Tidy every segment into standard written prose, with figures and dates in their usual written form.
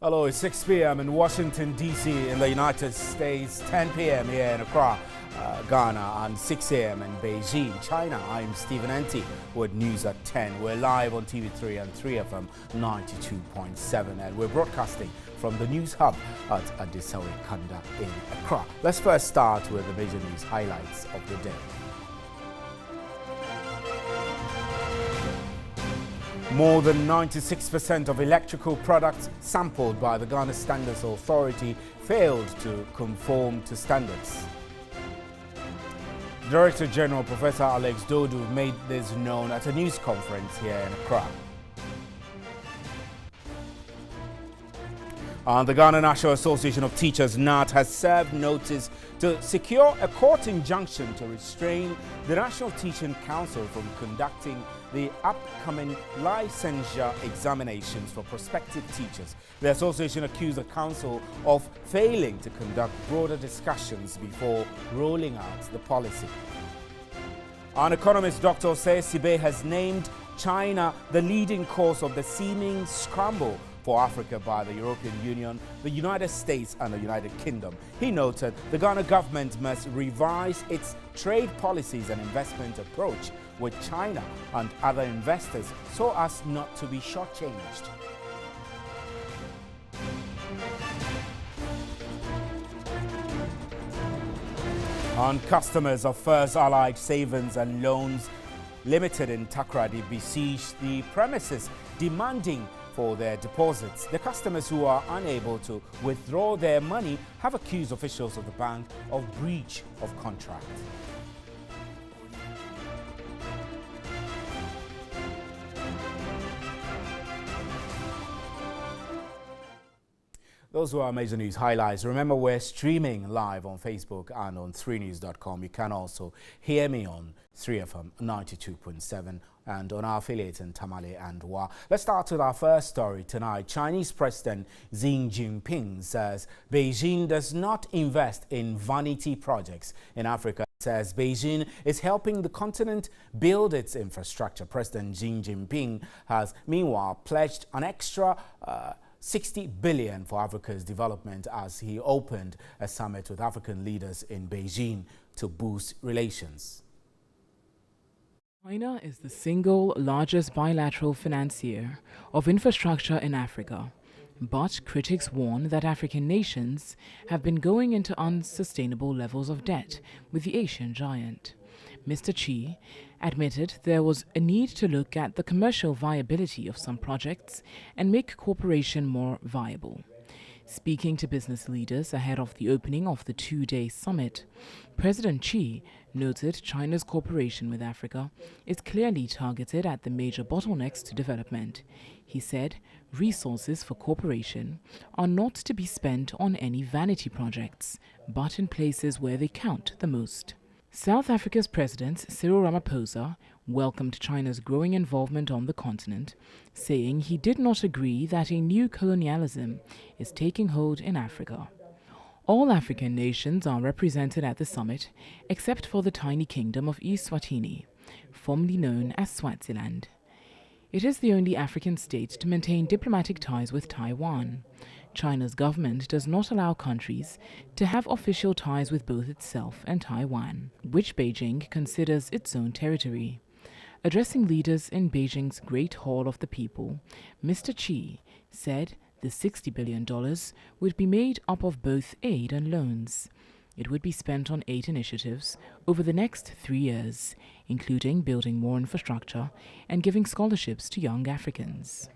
Hello, it's 6 p.m. in Washington, D.C. in the United States, 10 p.m. here in Accra, Ghana, and 6 a.m. in Beijing, China. I'm Stephen Enti with News at 10. We're live on TV3 and 3FM 92.7, and we're broadcasting from the News Hub at Adisawe Kanda in Accra. Let's first start with the major news highlights of the day. More than 96% of electrical products sampled by the Ghana Standards Authority failed to conform to standards. Director General Professor Alex Dodu made this known at a news conference here in Accra. And the Ghana National Association of Teachers, NAT, has served notice to secure a court injunction to restrain the National Teaching Council from conducting the upcoming licensure examinations for prospective teachers. The association accused the council of failing to conduct broader discussions before rolling out the policy. An economist, Dr. Osei Sibe, has named China the leading cause of the seeming scramble for Africa by the European Union, the United States and the United Kingdom. He noted the Ghana government must revise its trade policies and investment approach with China and other investors so as not to be shortchanged. And customers of First Allied Savings and Loans Limited in Takoradi besieged the premises demanding for their deposits. The customers who are unable to withdraw their money have accused officials of the bank of breach of contract. Those were our major news highlights. Remember, we're streaming live on Facebook and on 3news.com. You can also hear me on 3FM 92.7 and on our affiliates in Tamale and Wa. Let's start with our first story tonight. Chinese President Xi Jinping says Beijing does not invest in vanity projects in Africa. Says Beijing is helping the continent build its infrastructure. President Xi Jinping has meanwhile pledged an extra 60 billion for Africa's development as he opened a summit with African leaders in Beijing to boost relations. China is the single largest bilateral financier of infrastructure in Africa, but critics warn that African nations have been going into unsustainable levels of debt with the Asian giant. Mr. Xi admitted there was a need to look at the commercial viability of some projects and make cooperation more viable. Speaking to business leaders ahead of the opening of the two-day summit, President Xi noted China's cooperation with Africa is clearly targeted at the major bottlenecks to development. He said resources for cooperation are not to be spent on any vanity projects, but in places where they count the most. South Africa's President Cyril Ramaphosa welcomed China's growing involvement on the continent, saying he did not agree that a new colonialism is taking hold in Africa. All African nations are represented at the summit, except for the tiny kingdom of Eswatini, formerly known as Swaziland. It is the only African state to maintain diplomatic ties with Taiwan. China's government does not allow countries to have official ties with both itself and Taiwan, which Beijing considers its own territory. Addressing leaders in Beijing's Great Hall of the People, Mr. Xi said the $60 billion would be made up of both aid and loans. It would be spent on 8 initiatives over the next 3 years, including building more infrastructure and giving scholarships to young Africans.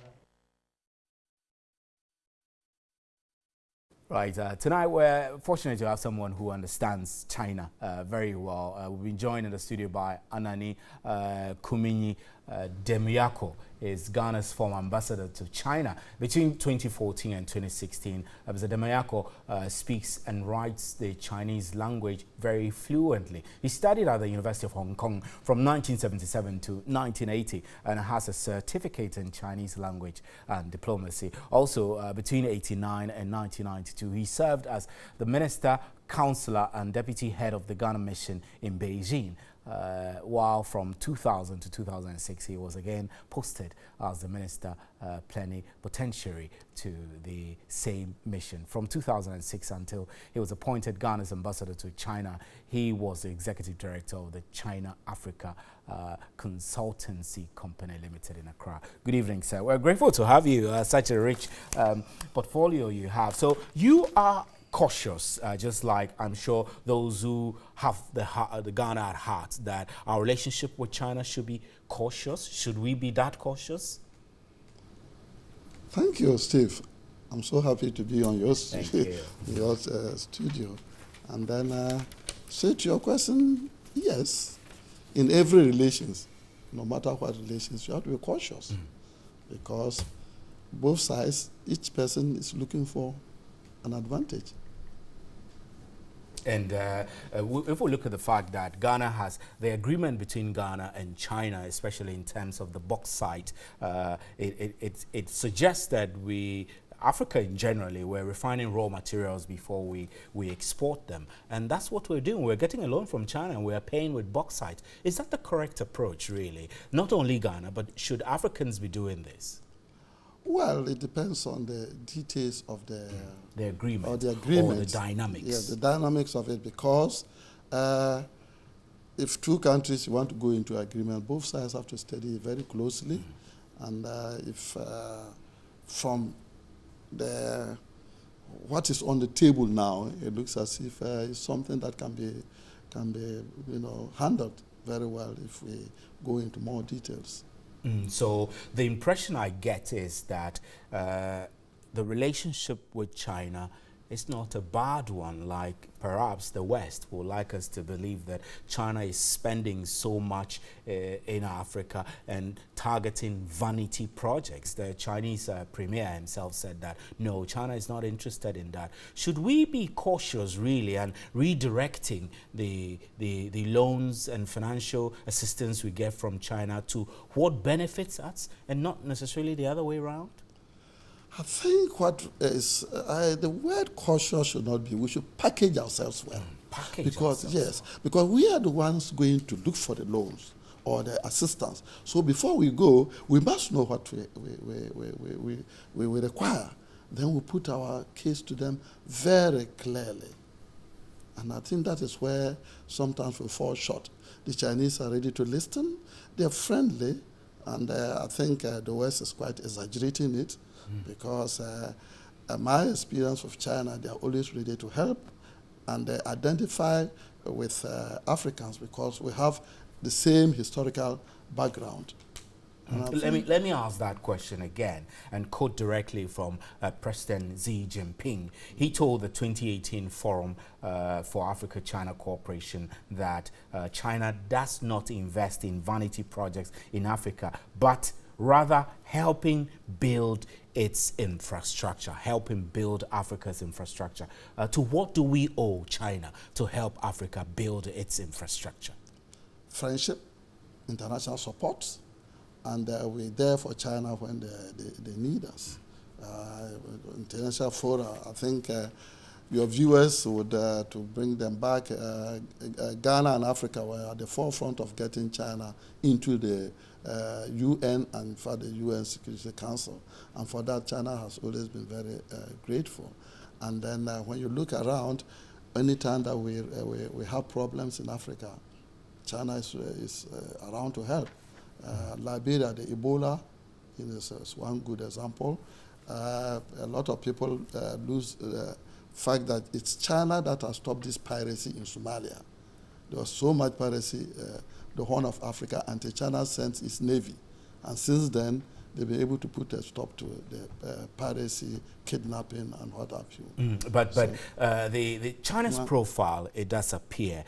Right, tonight we're fortunate to have someone who understands China very well. We've been joined in the studio by Anani Kuminyi Demuyako, is Ghana's former ambassador to China between 2014 and 2016. Mr. Demuyako speaks and writes the Chinese language very fluently. He studied at the University of Hong Kong from 1977 to 1980 and has a certificate in Chinese language and diplomacy. Also, between 1989 and 1992, he served as the Minister, Counselor and Deputy Head of the Ghana Mission in Beijing. while from 2000 to 2006 he was again posted as the Minister Plenipotentiary to the same mission. From 2006 until he was appointed Ghana's ambassador to China, he was the executive director of the China-Africa Consultancy Company Limited in Accra. Good evening, sir. We're grateful to have you. Such a rich portfolio you have. So you are cautious, just like I'm sure those who have the Ghana at heart, that our relationship with China should be cautious. Should we be that cautious? Thank you, Steve. I'm so happy to be on your, your studio. And then straight to your question, yes. In every relations, no matter what relations, you have to be cautious. Because both sides, each person is looking for an advantage. And if we look at the fact that Ghana has the agreement between Ghana and China, especially in terms of the bauxite, it suggests that Africa in generally, we're refining raw materials before we export them. And that's what we're doing. We're getting a loan from China and we're paying with bauxite. Is that the correct approach, really? Not only Ghana, but should Africans be doing this? Well, it depends on the details of the agreement, or the dynamics. Yeah, the dynamics of it, because if two countries want to go into agreement, both sides have to study it very closely. And if from what is on the table now, it looks as if it's something that can be handled very well if we go into more details. So the impression I get is that the relationship with China is not a bad one, like perhaps the West would like us to believe that China is spending so much in Africa and targeting vanity projects. The Chinese premier himself said that, no, China is not interested in that. Should we be cautious, really, and redirecting the loans and financial assistance we get from China to what benefits us and not necessarily the other way around? I think what is the word cautious should not be. We should package ourselves well. Because we are the ones going to look for the loans or the assistance. So before we go, we must know what we require. Then we put our case to them very clearly. And I think that is where sometimes we fall short. The Chinese are ready to listen. They're friendly. And I think the West is quite exaggerating it. Because my experience of China, they are always ready to help and they identify with Africans because we have the same historical background. Let me ask that question again and quote directly from President Xi Jinping. He told the 2018 Forum for Africa-China Cooperation that China does not invest in vanity projects in Africa, but rather helping build its infrastructure, helping build Africa's infrastructure. To what do we owe China to help Africa build its infrastructure? Friendship, international support, and we're there for China when they need us. International fora, I think your viewers would, to bring them back, Ghana and Africa were at the forefront of getting China into the UN and for the UN Security Council. And for that, China has always been very grateful. And then when you look around, anytime that we have problems in Africa, China is around to help. Liberia, the Ebola is one good example. A lot of people lose the fact that it's China that has stopped this piracy in Somalia. There was so much piracy, the Horn of Africa, until China sent its navy. And since then, they've been able to put a stop to the piracy, kidnapping, and what have you. But the China's profile, it does appear,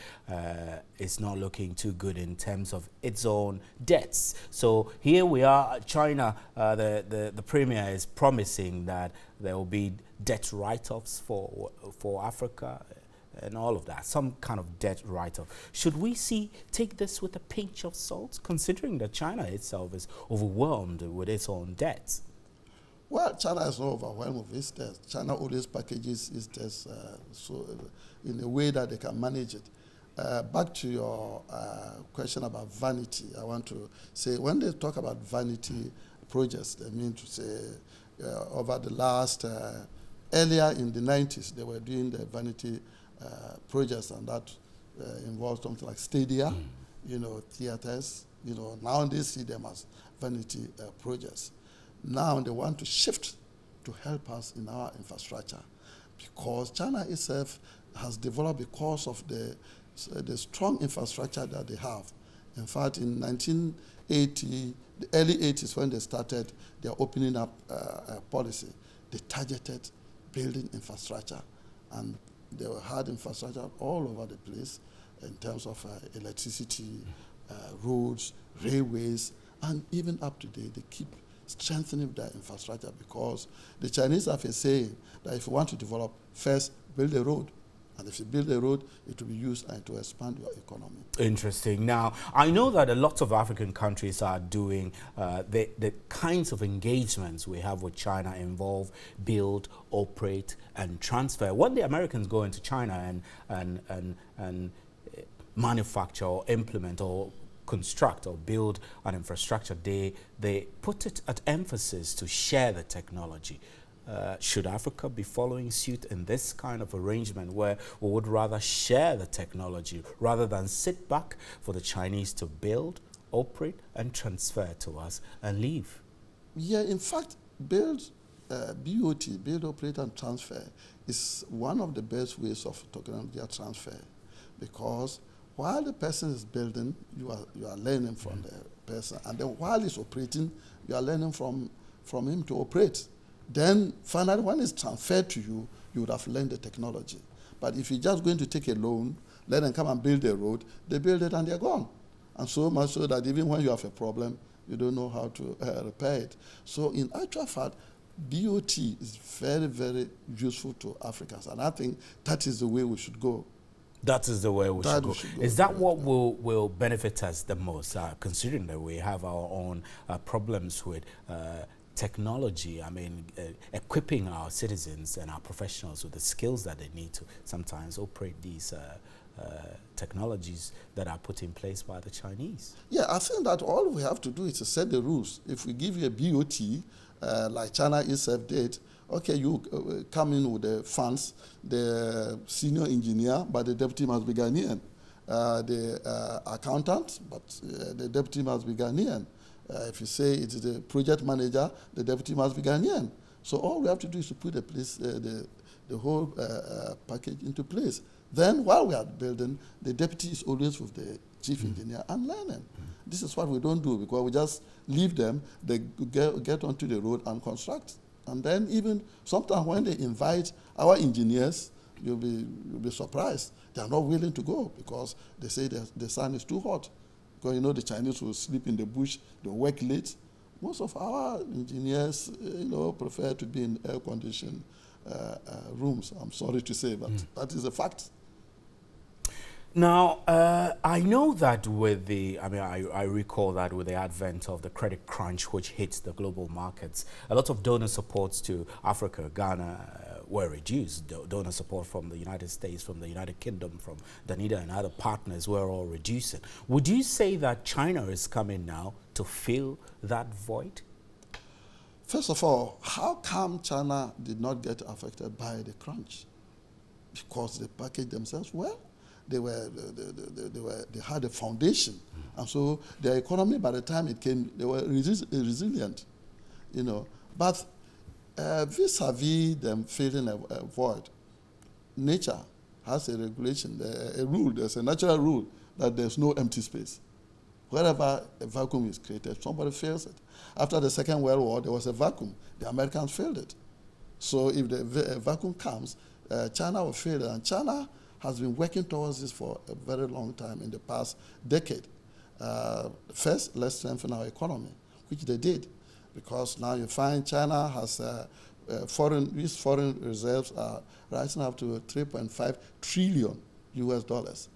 is not looking too good in terms of its own debts. So here we are, China, the premier is promising that there will be debt write-offs for Africa and all of that, some kind of debt write-off. Should we take this with a pinch of salt, considering that China itself is overwhelmed with its own debts? Well, China is not overwhelmed with its debts. China always packages its debts in a way that they can manage it. back to your question about vanity, I want to say when they talk about vanity projects, they mean to say over the last, earlier in the 90s, they were doing the vanity projects, and that involved something like stadia, theaters. Now they see them as vanity projects. Now they want to shift to help us in our infrastructure, because China itself has developed because of the strong infrastructure that they have. In fact, in 1980, the early 80s, when they started their opening up policy, they targeted building infrastructure, and they had infrastructure all over the place in terms of electricity, roads, railways, and even up to date, they keep strengthening their infrastructure, because the Chinese have a saying that if you want to develop, first build a road. And if you build a road, it will be used to expand your economy. Interesting. Now, I know that a lot of African countries are doing the kinds of engagements we have with China involve build, operate, and transfer. When the Americans go into China and manufacture or implement or construct or build an infrastructure, they put it at emphasis to share the technology. Should Africa be following suit in this kind of arrangement, where we would rather share the technology rather than sit back for the Chinese to build, operate, and transfer to us and leave? Yeah, in fact, BOT, build, operate, and transfer, is one of the best ways of technology transfer, because while the person is building, you are learning from the person, and then while he's operating, you are learning from him to operate. Then finally, when it's transferred to you, you would have learned the technology. But if you're just going to take a loan, let them come and build a road, they build it and they're gone. And so much so that even when you have a problem, you don't know how to repair it. So in actual fact, BOT is very, very useful to Africans. And I think that is the way we should go. That is the way we should go. Is that what will benefit us the most, considering that we have our own problems with technology? I mean, equipping our citizens and our professionals with the skills that they need to sometimes operate these technologies that are put in place by the Chinese. Yeah, I think that all we have to do is to set the rules. If we give you a BOT, like China itself did, okay, you come in with the funds, the senior engineer, but the deputy must be Ghanaian. The accountant, but the deputy must be Ghanaian. If you say it is the project manager, the deputy must be Ghanaian. So all we have to do is to put the whole package into place. Then while we are building, the deputy is always with the chief engineer and learning. This is what we don't do, because we just leave them, they get onto the road and construct. And then even sometimes when they invite our engineers, you'll be surprised. They are not willing to go, because they say the sun is too hot. Because the Chinese will sleep in the bush, they work late. Most of our engineers, prefer to be in air-conditioned rooms. I'm sorry to say, but that is a fact. Now, I know that with I recall that with the advent of the credit crunch, which hits the global markets, a lot of donor supports to Africa, Ghana, were reduced. Donor support from the United States, from the United Kingdom, from Danida and other partners were all reducing. Would you say that China is coming now to fill that void? First of all, how come China did not get affected by the crunch? Because they packaged themselves well. They had a foundation, and so their economy, by the time it came, they were resilient, But vis-a-vis them filling a void, nature has a regulation, a rule. There's a natural rule that there's no empty space. Wherever a vacuum is created, somebody fills it. After the Second World War, there was a vacuum. The Americans filled it. So if the vacuum comes, China will fill it, and China has been working towards this for a very long time in the past decade. First, let's strengthen our economy, which they did, because now you find China has its foreign reserves are rising up to 3.5 trillion US dollars.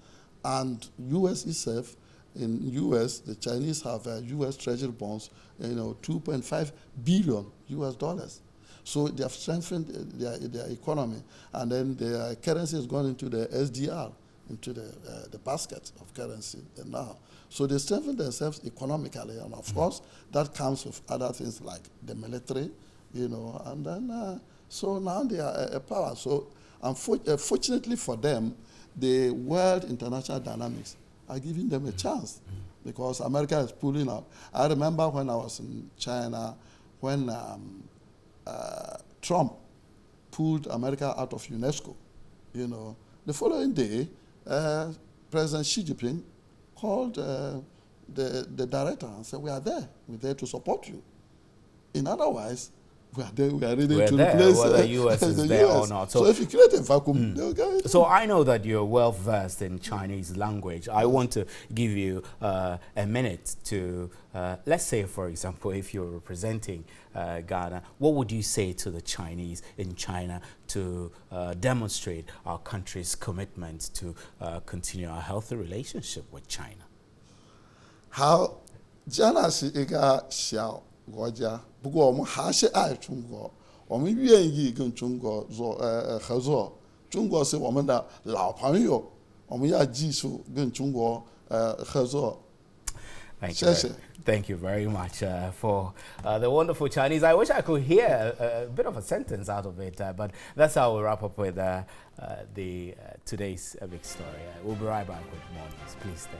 And US itself, in US, the Chinese have US treasury bonds, 2.5 billion US dollars. So they have strengthened their economy, and then their currency has gone into the SDR, into the basket of currency now. So they strengthen themselves economically, and of course that comes with other things like the military, you know, and then so now they are a power. So fortunately for them, the world international dynamics are giving them a chance because America is pulling out. I remember when I was in China, when Trump pulled America out of UNESCO, you know, the following day, President Xi Jinping called the director and said, we're there to support you. In other words, we are ready to replace whether the U.S. is the there US. or not. So if you create a vacuum, they'll get it. So I know that you're well versed in Chinese language. I want to give you a minute to, let's say, for example, if you're representing Ghana, what would you say to the Chinese in China to demonstrate our country's commitment to continue our healthy relationship with China? How China is a 国家，不过我们还是爱中国，我们愿意跟中国合作。中国是我们的老朋友，我们要继续跟中国合作。Thank you very much for the wonderful Chinese. I wish I could hear a bit of a sentence out of it, but that's how we'll wrap up with today's big story. We'll be right back with more news. Please stay.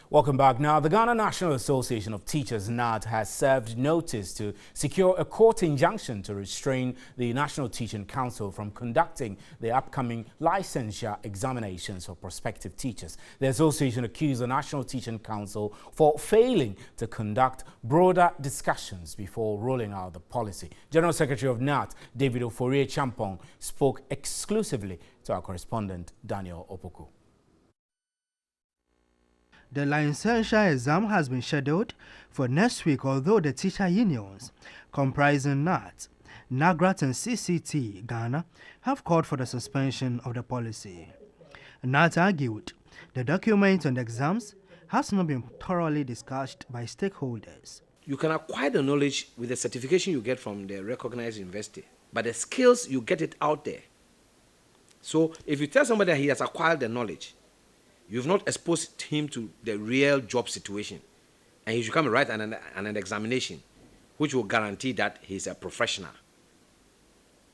Welcome back. Now, the Ghana National Association of Teachers, NAT, has served notice to secure a court injunction to restrain the National Teaching Council from conducting the upcoming licensure examinations for prospective teachers. The association accused the National Teaching Council for failing to conduct broader discussions before rolling out the policy. General Secretary of NAT, David Oforie-Champong, spoke exclusively to our correspondent, Daniel Opoku. The licensure exam has been scheduled for next week, although the teacher unions, comprising NAT, NAGRAT and CCT Ghana, have called for the suspension of the policy. NAT argued the document on the exams has not been thoroughly discussed by stakeholders. You can acquire the knowledge with the certification you get from the recognized university, but the skills, you get it out there. So if you tell somebody that he has acquired the knowledge, you've not exposed him to the real job situation, and he should come and write an examination, which will guarantee that he's a professional.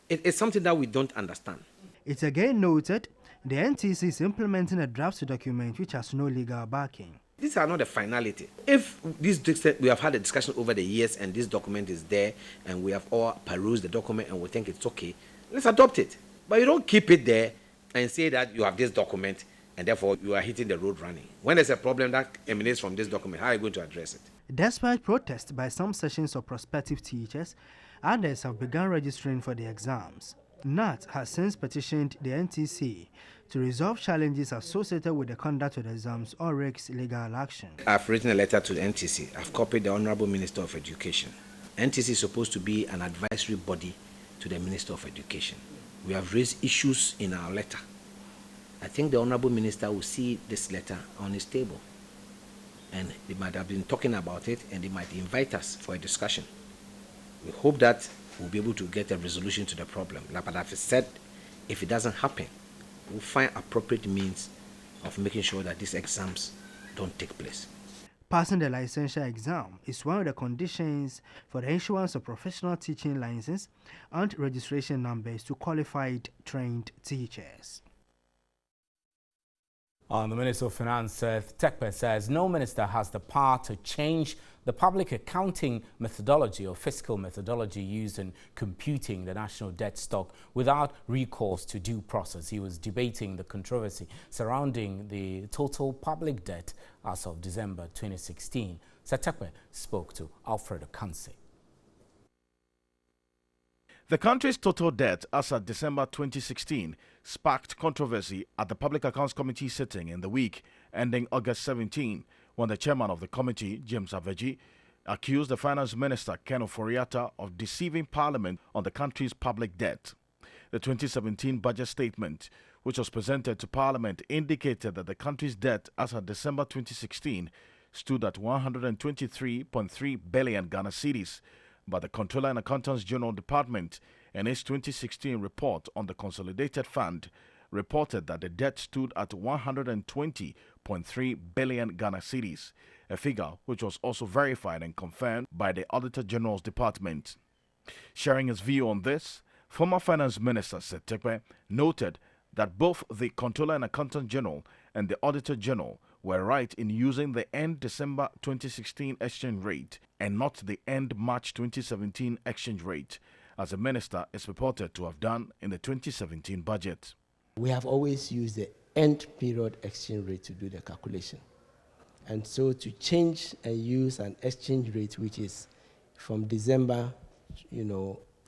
It's something that we don't understand. It's again noted the NTC is implementing a draft document which has no legal backing. These are not the finality. If we have had a discussion over the years and this document is there and we have all perused the document and we think it's okay, let's adopt it. But you don't keep it there and say that you have this document and therefore you are hitting the road running. When there's a problem that emanates from this document, how are you going to address it? Despite protests by some sections of prospective teachers, others have begun registering for the exams. NAT has since petitioned the NTC to resolve challenges associated with the conduct of the exams or risk legal action. I've written a letter to the NTC. I've copied the Honorable Minister of Education. NTC is supposed to be an advisory body to the Minister of Education. We have raised issues in our letter. I think the Honorable Minister will see this letter on his table. And they might have been talking about it and they might invite us for a discussion. We hope that we'll be able to get a resolution to the problem. But I've said, if it doesn't happen, we'll find appropriate means of making sure that these exams don't take place. Passing the licensure exam is one of the conditions for the issuance of professional teaching license and registration numbers to qualified trained teachers. The Minister of Finance, Tekpe, says no minister has the power to change the public accounting methodology or fiscal methodology used in computing the national debt stock without recourse to due process. He was debating the controversy surrounding the total public debt as of December 2016. Tekpe spoke to Alfred Okanse. The country's total debt as of December 2016 sparked controversy at the Public Accounts Committee sitting in the week ending August 17, when the chairman of the committee, James Aveji, accused the Finance Minister, Ken Ofori-Atta, of deceiving Parliament on the country's public debt. The 2017 budget statement, which was presented to Parliament, indicated that the country's debt as of December 2016 stood at 123.3 billion Ghana cedis, but the Controller and Accountants General Department in its 2016 report on the Consolidated Fund reported that the debt stood at 120.3 billion Ghana cedis, a figure which was also verified and confirmed by the Auditor General's Department. Sharing his view on this, former Finance Minister Setekwe noted that both the Controller and Accountant General and the Auditor General were right in using the end December 2016 exchange rate and not the end March 2017 exchange rate, as the minister is reported to have done in the 2017 budget. We have always used the end period exchange rate to do the calculation. And so to change and use an exchange rate which is from December,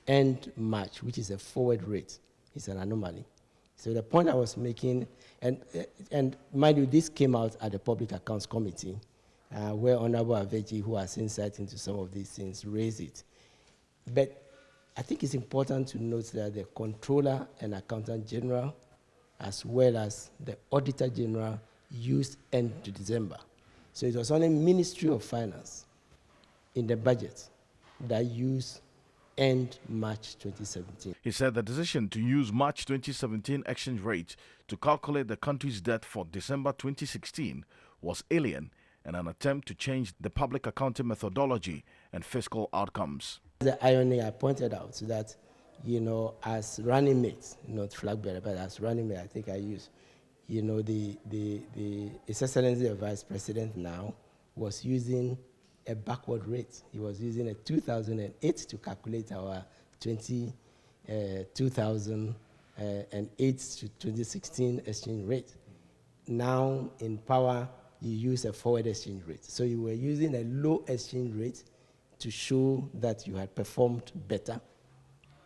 end March, which is a forward rate, is an anomaly. So the point I was making, and mind you, this came out at the Public Accounts Committee, where Honorable Aveji, who has insight into some of these things, raised it. But I think it's important to note that the Controller and Accountant General, as well as the Auditor General, used end to December. So it was only Ministry of Finance in the budget that used end March 2017. He said the decision to use March 2017 exchange rate to calculate the country's debt for December 2016 was alien and an attempt to change the public accounting methodology and fiscal outcomes. The irony I pointed out that, as running mate, not flag bearer, but as running mate, I think I use, His Excellency the Vice President now was using a backward rate. He was using a 2008 to calculate our 2008 to 2016 exchange rate. Now in power, you use a forward exchange rate. So you were using a low exchange rate to show that you had performed better.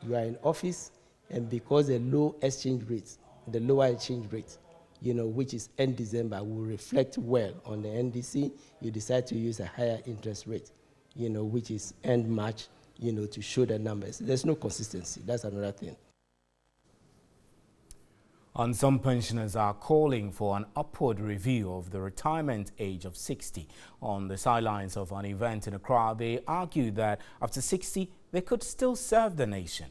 You are in office, and because the low exchange rate, the lower exchange rate, which is end December, will reflect well on the NDC, you decide to use a higher interest rate, which is end March, to show the numbers. There's no consistency. That's another thing. And some pensioners are calling for an upward review of the retirement age of 60. On the sidelines of an event in Accra, they argue that after 60, they could still serve the nation.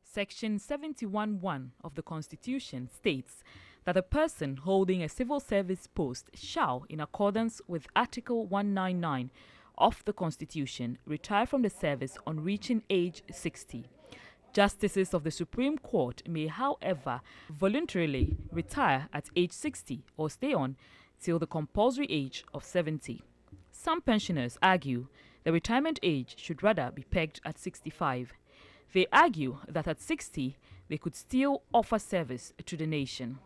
Section 71(1) of the Constitution states that a person holding a civil service post shall, in accordance with Article 199 of the Constitution, retire from the service on reaching age 60. Justices of the Supreme Court may, however, voluntarily retire at age 60 or stay on till the compulsory age of 70. Some pensioners argue the retirement age should rather be pegged at 65. They argue that at 60, they could still offer service to the nation.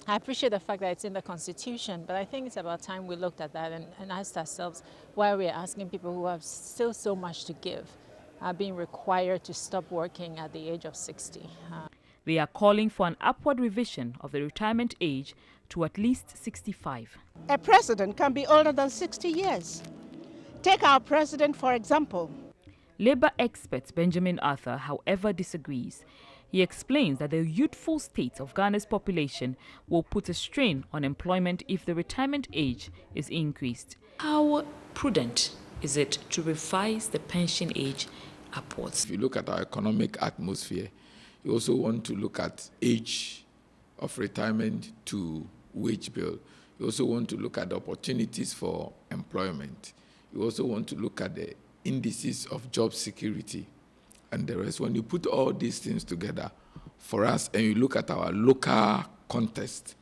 I appreciate the fact that it's in the Constitution, but I think it's about time we looked at that and asked ourselves why we're asking people who have still so much to give are being required to stop working at the age of 60. They are calling for an upward revision of the retirement age to at least 65. A president can be older than 60 years. Take our president, for example. Labour expert Benjamin Arthur, however, disagrees. He explains that the youthful state of Ghana's population will put a strain on employment if the retirement age is increased. How prudent is it to revise the pension age upwards? If you look at our economic atmosphere, you also want to look at age of retirement to wage bill. You also want to look at the opportunities for employment. You also want to look at the indices of job security and the rest. When you put all these things together for us and you look at our local context,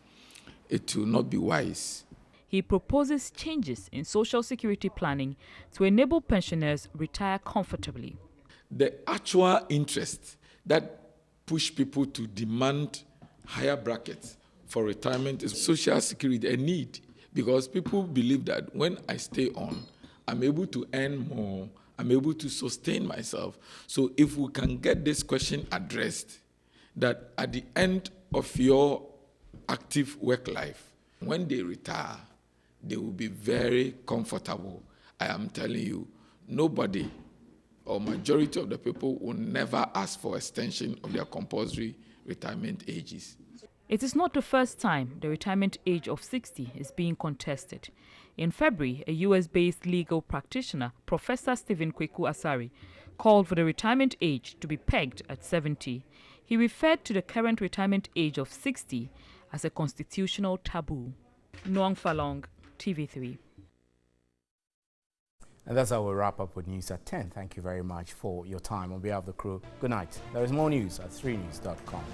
it will not be wise. He proposes changes in social security planning to enable pensioners retire comfortably. The actual interest that push people to demand higher brackets for retirement is social security, a need, because people believe that when I stay on, I'm able to earn more, I'm able to sustain myself. So if we can get this question addressed, that at the end of your active work life, when they retire, they will be very comfortable. I am telling you, nobody or majority of the people will never ask for extension of their compulsory retirement ages. It is not the first time the retirement age of 60 is being contested. In February, a US-based legal practitioner, Professor Stephen Kweku Asari, called for the retirement age to be pegged at 70. He referred to the current retirement age of 60 as a constitutional taboo. Nuang Falong, TV3. And that's how we wrap up with News at 10. Thank you very much for your time. On behalf of the crew, good night. There is more news at 3news.com.